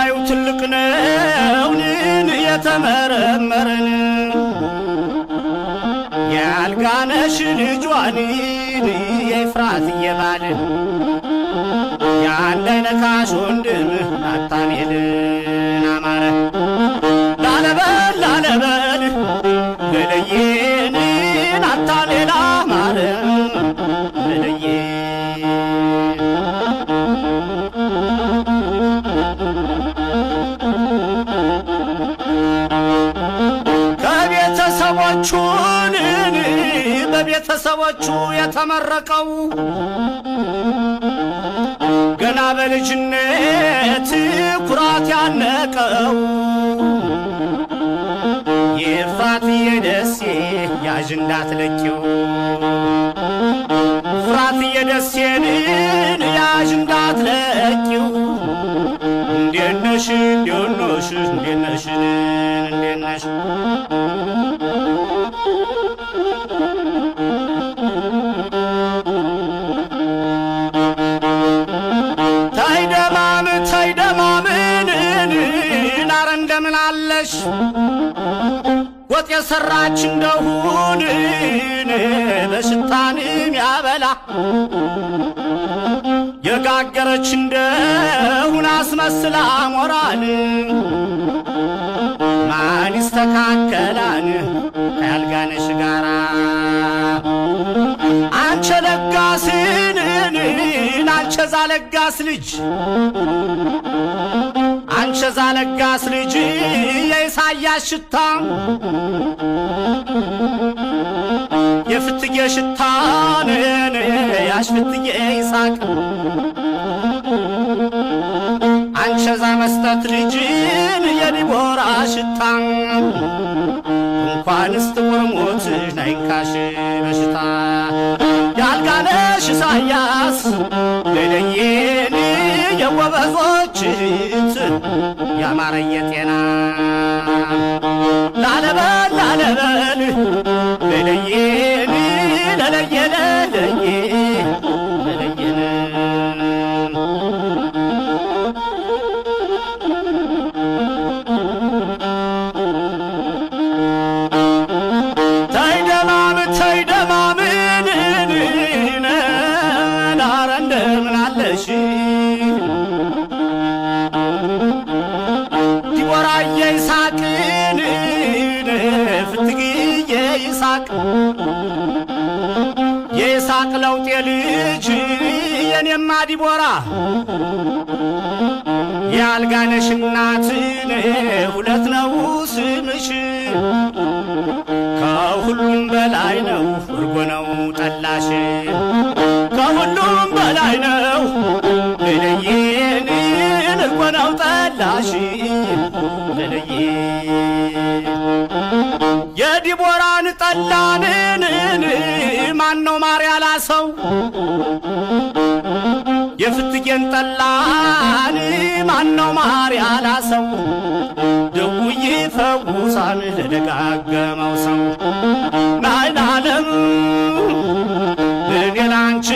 ጉዳዩ ትልቅ ነው የተመረመረን ያልጋነሽ ልጇን የኤፍራት የባልን ያንደነካሽ ወንድም ናታንኤልን አማረ ላለበል ገለየን ናታንኤል አማረ ገለየ ከቤተሰቦቹን በቤተሰቦቹ የተመረቀው ገና በልጅነት ኩራት ያነቀው የኤፍራትዬ ደሴ ያዥ እንዳትለቂው ኤፍራትዬ ደሴን ያዥ እንዳትለቂው እንዴነሽ እንዴነሽ እንዴነሽ እንዴነሽ እንደምን አለሽ ወጥ የሰራች እንደሁን በሽታንም ያበላ የጋገረች እንደሁን አስመስላ ሞራን ማን ይስተካከላን ያልጋነሽ ጋራ አንቸ ለጋስን አንቸ ዛለጋስ ልጅ አንቸ ዛለጋስ ልጅ የኢሳያስ ሽታ የፍትጌ ሽታን ያሽፍትጌ ይሳቅ አንቸ ዛ መስጠት ልጅን የዲቦራ ሽታ እንኳንስ ጥቁር ሞት ናይንካሽ በሽታ ያልጋነሽ ኢሳያስ ገለየን የወበዞች ያማረ የጤና ላለበል ገለየን ለለየ ለለየን ዲቦራዬ ይሳቅን ፍትግዬ ይሳቅ የይሳቅ ለውጤ ልጅ የኔማ ዲቦራ ያልጋነሽ እናትን ሁለት ነው ስምሽ ከሁሉም በላይ ነው እርጎ ነው ጠላሽ ከሁሉም በላይ ነው ገለየን እርጎ ነው ጠላሽ ገለየ የዲቦራን ጠላንን ማነው ማር ያላሰው የፍትጌን ጠላን ማነው ማር ያላሰው ደውይ ፈውሳን ለደጋገመው ሰው ናይናለም እኔ ላንቺ